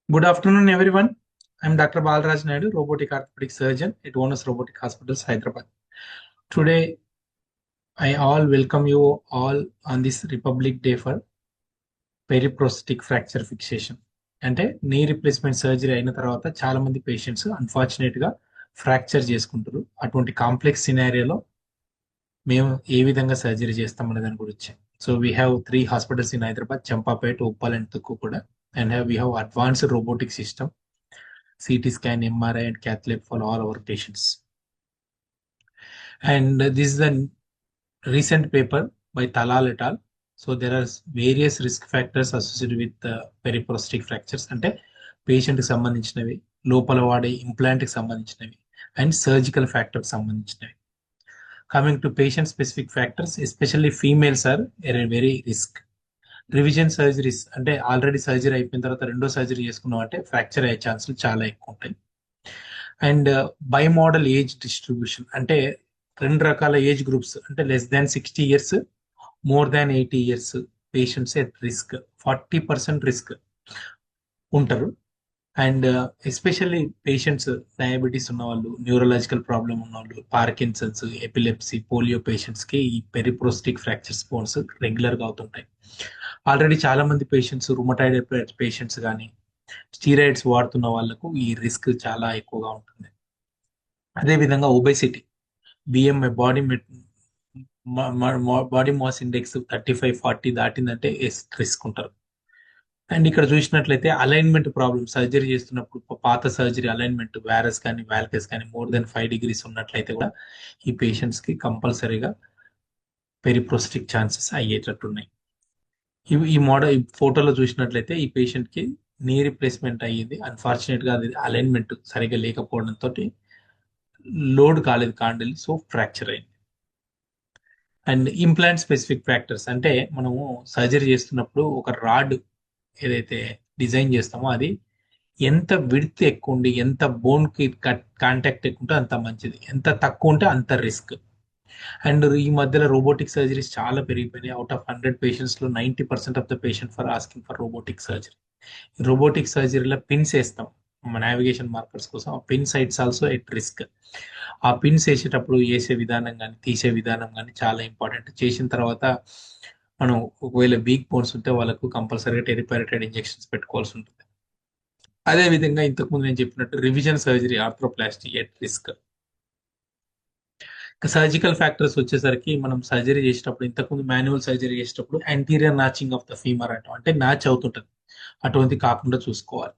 Good afternoon, everyone. I'm Dr. Balaraj Naidu, robotic orthopedic surgeon at Onus Robotic Hospitals, Hyderabad. Today, I all welcome you all on this Republic Day for periprosthetic fracture fixation. అంటే knee replacement surgery అయిన తర్వాత చాలా మంది patients unfortunate గా fracture చేసుకుంటారు. అటువంటి complex సినారియోలో మేము ఏ విధంగా సర్జరీ చేస్తామనే దాని గురించి. So we have 3 hospitals in Hyderabad, Champapet, Uppal and Tukkupudi, and we have advanced robotic system, CT scan, MRI, and cath lab for all our patients. And this is a recent paper by Talal et al. So there are various risk factors associated with periprosthetic fractures. అంటే patient కి సంబంధించినవి, లోపల వాడే implant కి సంబంధించినవి, and surgical factor కి సంబంధించినవి. Coming to patient specific factors, especially females are very risk. Revision surgeries అంటే ఆల్రెడీ సర్జరీ అయిపోయిన తర్వాత రెండో సర్జరీ చేసుకున్నాం అంటే ఫ్రాక్చర్ అయ్యే ఛాన్సులు చాలా ఎక్కువ ఉంటాయి. And by model age distribution అంటే రెండు రకాల ఏజ్ గ్రూప్స్ అంటే less than 60 years, more than 80 years patients at risk, 40% risk ఉంటారు. అండ్ ఎస్పెషల్లీ పేషెంట్స్ డయాబెటీస్ ఉన్న వాళ్ళు, న్యూరలాజికల్ ప్రాబ్లమ్ ఉన్న వాళ్ళు, పార్కిన్సన్స్, ఎపిలెప్సీ, పోలియో పేషెంట్స్ కి ఈ పెరిప్రోస్టిక్ ఫ్రాక్చర్ స్పోన్స్ రెగ్యులర్ గా అవుతుంటాయి. ఆల్రెడీ చాలా మంది పేషెంట్స్, రుమటాయిడ్ పేషెంట్స్ కానీ స్టీరాయిడ్స్ వాడుతున్న వాళ్ళకు ఈ రిస్క్ చాలా ఎక్కువగా ఉంటుంది. అదేవిధంగా obesity, BMI, body mass index 35-40 దాటిందంటే రిస్క్ ఉంటారు. అండ్ ఇక్కడ చూసినట్లయితే అలైన్మెంట్ ప్రాబ్లమ్, సర్జరీ చేస్తున్నప్పుడు పాత సర్జరీ అలైన్మెంట్ వ్యారస్ కానీ వాల్కస్ కానీ మోర్ దెన్ 5 degrees ఉన్నట్లయితే కూడా ఈ పేషెంట్స్ కి కంపల్సరీగా పెరిప్రోస్టిక్ ఛాన్సెస్ అయ్యేటట్టున్నాయి. ఈ మోడల్ ఈ ఫోటోలో చూసినట్లయితే ఈ పేషెంట్ కి నీ రిప్లేస్మెంట్ అయ్యింది. అన్ఫార్చునేట్ గా అది అలైన్మెంట్ సరిగా లేకపోవడంతో లోడ్ కాలేదు కాండిల్, సో ఫ్రాక్చర్ అయింది. అండ్ ఇంప్లాంట్ స్పెసిఫిక్ ఫ్యాక్టర్స్ అంటే మనము సర్జరీ చేస్తున్నప్పుడు ఒక రాడ్ ఏదైతే డిజైన్ చేస్తామో అది ఎంత విడ్త్ ఎక్కువ ఉండి, ఎంత బోన్ కి కాంటాక్ట్ ఎక్కువ ఉంటే అంత మంచిది, ఎంత తక్కువ ఉంటే అంత రిస్క్. అండ్ ఈ మధ్యలో రోబోటిక్ సర్జరీస్ చాలా పెరిగిపోయినాయి. అవుట్ ఆఫ్ 100 పేషెంట్స్ లో 90% of the patient for asking for robotic surgery. Robotic సర్జరీలో పిన్స్ వేస్తాం నావిగేషన్ మార్కర్స్ కోసం. ఆ pin sites also at risk. ఆ పిన్స్ వేసేటప్పుడు వేసే విధానం కానీ తీసే విధానం కానీ చాలా ఇంపార్టెంట్. చేసిన తర్వాత మనం ఒకవేళ వీక్ బోన్స్ ఉంటే వాళ్ళకు కంపల్సరీగా టెరిపారటైడ్ ఇంజెక్షన్స్ పెట్టుకోవాల్సి ఉంటుంది. అదే విధంగా ఇంతకుముందు నేను చెప్పినట్టు revision surgery, arthroplasty at risk. Surgical factors వచ్చేసరికి మనం సర్జరీ చేసేటప్పుడు, ఇంతకుముందు మాన్యువల్ సర్జరీ చేసేటప్పుడు యాంటీరియర్ నాచింగ్ ఆఫ్ ద ఫీమర్ అంటాం, అంటే నాచ్ అవుతుంటది, అటువంటి కాకుండా చూసుకోవాలి.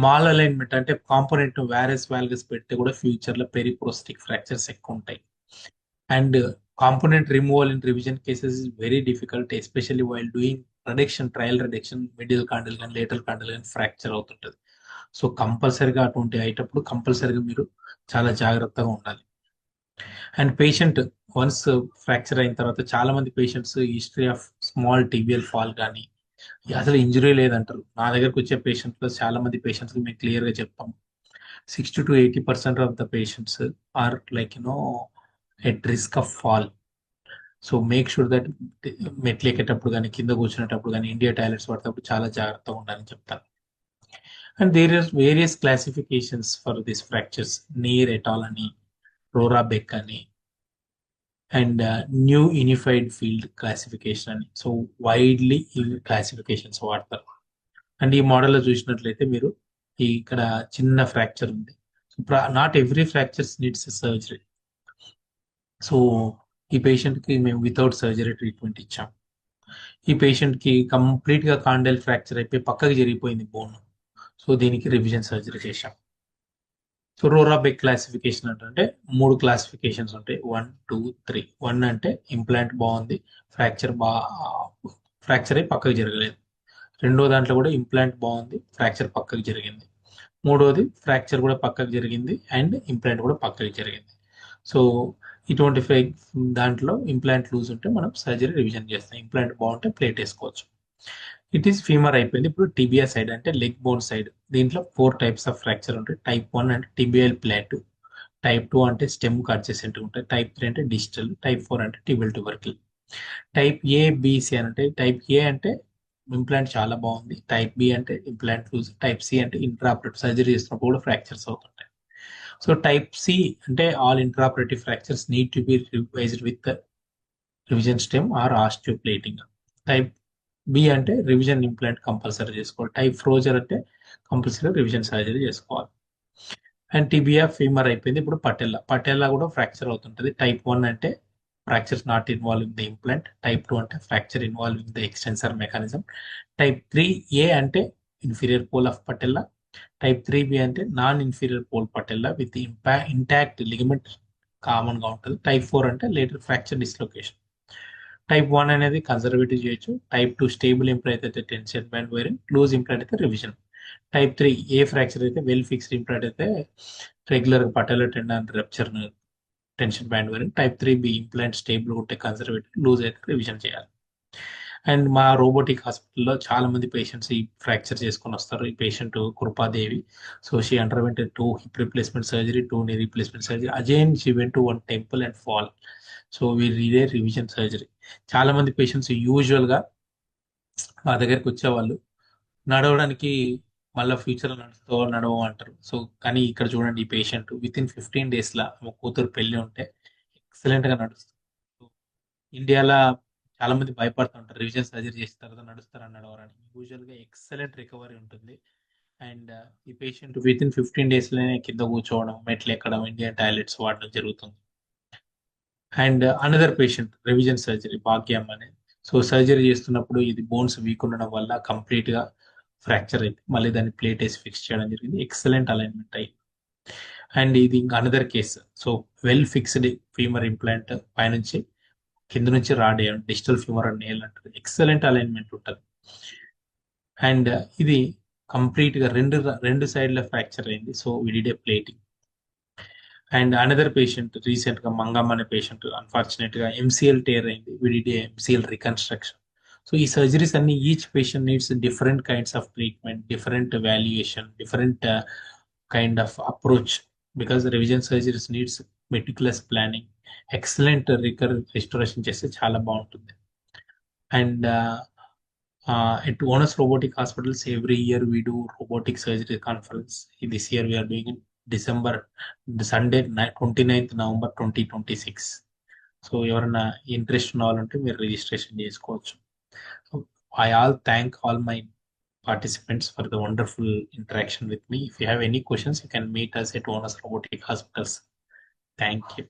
మాల్ అలైన్మెంట్ అంటే కాంపోనెంట్ వ్యారస్ వాల్గస్ పెడితే కూడా ఫ్యూచర్ లో పెరిప్రోస్టిక్ ఫ్రాక్చర్స్ ఎక్కువ ఉంటాయి. And component removal in revision cases is very difficult, especially while doing reduction, trial reduction, middle candle కానీ లేటరల్ కాండిల్ కానీ ఫ్రాక్చర్ అవుతుంటది. సో కంపల్సరీగా అటువంటి అయ్యేటప్పుడు కంపల్సరీగా మీరు చాలా జాగ్రత్తగా ఉండాలి. అండ్ పేషెంట్ వన్స్ ఫ్రాక్చర్ అయిన తర్వాత చాలా మంది patients history of small tibial fall కానీ అసలు ఇంజురీ లేదంటారు. నా దగ్గరకు వచ్చే పేషెంట్స్ లో చాలా మంది పేషెంట్స్ మేము క్లియర్ గా చెప్తాం, 60 to 80% of the patients are like at risk of fall. So make sure that మెట్లు ఎక్కేటప్పుడు కానీ కింద కూర్చునేటప్పుడు కానీ ఇండియా టాయిలెట్స్ పడేటప్పుడు చాలా జాగ్రత్తగా ఉండాలని చెప్తాను. And there are various classifications for this fractures, Neer et al, Rorabeck అని, and new unified field classification అని. సో వైడ్లీ ఈ క్లాసిఫికేషన్స్ వాడతారు. అండ్ ఈ మోడల్లో చూసినట్లయితే మీరు ఇక్కడ చిన్న ఫ్రాక్చర్ ఉంది. Not every fractures needs surgery. So ఈ పేషెంట్ కి మేము వితౌట్ సర్జరీ ట్రీట్మెంట్ ఇచ్చాం. ఈ పేషెంట్ కి కంప్లీట్ గా కాండైల్ ఫ్రాక్చర్ అయిపోయి పక్కకి జరిగిపోయింది బోన్. సో దీనికి రివిజన్ సర్జరీ చేశాం. సో రోరా బెక్ క్లాసిఫికేషన్ అంటే 3 క్లాసిఫికేషన్స్ ఉంటాయి, 1, 2, 3. 1 అంటే ఇంప్లాంట్ బాగుంది, ఫ్రాక్చర్ ఫ్రాక్చర్ అయి పక్కకి జరగలేదు. రెండో దాంట్లో కూడా ఇంప్లాంట్ బాగుంది, ఫ్రాక్చర్ పక్కకి జరిగింది. మూడోది ఫ్రాక్చర్ కూడా పక్కకి జరిగింది అండ్ ఇంప్లాంట్ కూడా పక్కకి జరిగింది. సో ఇటువంటి దాంట్లో ఇంప్లాంట్ లూజ్ ఉంటే మనం సర్జరీ రివిజన్ చేస్తాం, ఇంప్లాంట్ బాగుంటే ప్లేట్ వేసుకోవచ్చు. ఇట్ ఈస్ ఫీమర్ అయిపోయింది. ఇప్పుడు టిబియా సైడ్ అంటే లెగ్ బోన్ సైడ్. దీంట్లో 4 types ఆఫ్ ఫ్రాక్చర్ ఉంటాయి. టైప్ 1 అంటే టిబియల్ ప్లాట్, టైప్ 2 అంటే స్టెమ్ అడ్జసెంట్ ఉంటాయి, టైప్ 3 అంటే డిజిటల్, టైప్ 4 అంటే tibial tubercle. Type A, B C అంటే టైప్ ఏ అంటే ఇంప్లాంట్ చాలా బాగుంది. టైప్ బి అంటే ఇంప్లాంట్ లూజ్, టైప్ సి అంటే ఇంట్రాపరేటివ్ సర్జరీ చేస్తున్నప్పుడు కూడా ఫ్రాక్చర్స్ అవుతుంటాయి. సో టైప్ సి అంటే all intraoperative fractures need to be revised with revision stem or osteoplating. Type B అంటే రివిజన్ ఇంప్లాంట్ కంపల్సరీ చేసుకోవాలి. టైప్ ఫ్రోజర్ అంటే కంపల్సరీ రివిజన్ సర్జరీ చేసుకోవాలి. అండ్ టిబియా ఫీమర్ అయిపోయింది. ఇప్పుడు పటెల్లా, పటెల్లా కూడా ఫ్రాక్చర్ అవుతుంటుంది. టైప్ 1 అంటే fractures not involving the implant. Type 2 అంటే fracture involving the extensor mechanism. Type 3 A అంటే inferior pole of patella. Type 3 B అంటే non inferior pole patella with intact ligament common గా ఉంటుంది. Type 4 అంటే later fracture dislocation. Type 1 అనేది conservative చేయొచ్చు. Type 2 stable implant అయితే tension band wiring, loose implant అయితే revision. Type 3 A fracture అయితే well fixed implant అయితే regular patella tendon rupture tension band wiring. Type 3 B implant stable ఉంటే conservative, loose అయితే revision చేయాలి. And మా robotic హాస్పిటల్లో చాలా మంది పేషెంట్స్ ఈ ఫ్రాక్చర్ చేసుకొని వస్తారు. ఈ patient Kripadevi. So she underwent 2 hip replacement surgery, 2 knee replacement surgery. Again she went to 1 temple and fall. So we redid revision surgery. చాలా మంది పేషెంట్స్ యూజువల్ గా మా దగ్గరికి వచ్చేవాళ్ళు నడవడానికి మళ్ళీ ఫ్యూచర్ నడుస్తూ నడవ అంటారు. సో కానీ ఇక్కడ చూడండి, ఈ పేషెంట్ విత్ ఇన్ 15 days లా మా కూతురు పెళ్లి ఉంటే ఎక్సలెంట్ గా నడుస్తుంది. సో ఇండియాలో చాలా మంది భయపడుతుంటారు రివిజన్ సర్జరీ చేసిన తర్వాత నడుస్తారని నడవరని. యూజువల్ గా ఎక్సలెంట్ రికవరీ ఉంటుంది. అండ్ ఈ పేషెంట్ విత్ ఇన్ 15 days లోనే కింద కూర్చోవడం, మెట్లు ఎక్కడం, ఇండియన్ టాయిలెట్స్ వాడడం జరుగుతుంది. And another patient revision surgery భాగ్యం అనేది. సో సర్జరీ చేస్తున్నప్పుడు ఇది బోన్స్ వీక్ ఉండడం వల్ల కంప్లీట్ గా ఫ్రాక్చర్ అయింది. మళ్ళీ దాన్ని ప్లేట్ వేసి ఫిక్స్ చేయడం జరిగింది. ఎక్సలెంట్ అలైన్మెంట్ అయ్యి. అండ్ ఇది ఇంకా another case. So well fixed femur implant పైనుంచి కింద నుంచి rod digital femur and nail అంటారు. ఎక్సలెంట్ అలైన్మెంట్ ఉంటుంది. అండ్ ఇది కంప్లీట్ గా రెండు సైడ్ల ఫ్రాక్చర్ అయింది. So we did plating. And another patient recent గా మంగమ్మ అనే పేషెంట్ అన్ఫార్చునేట్ గా ఎంసీఎల్ టేర్ అయింది. We did MCL reconstruction. సో ఈ సర్జరీస్ అన్ని each patient needs different kinds of treatment, different valuation, different kind of approach. Because revision surgeries needs meticulous planning. Excellent restoration చేస్తే చాలా బాగుంటుంది. And at Onus Robotic Hospitals, every year we do robotic surgery conference. This year we are doing in December, the Sunday, 29th November 2026. So ఎవరైనా interest ఉన్న వాళ్ళంటే మీరు registration చేసుకోవచ్చు. I all thank all my participants for the wonderful interaction with me. If you have any questions, you can meet us at Onus Robotic Hospitals. Thank you.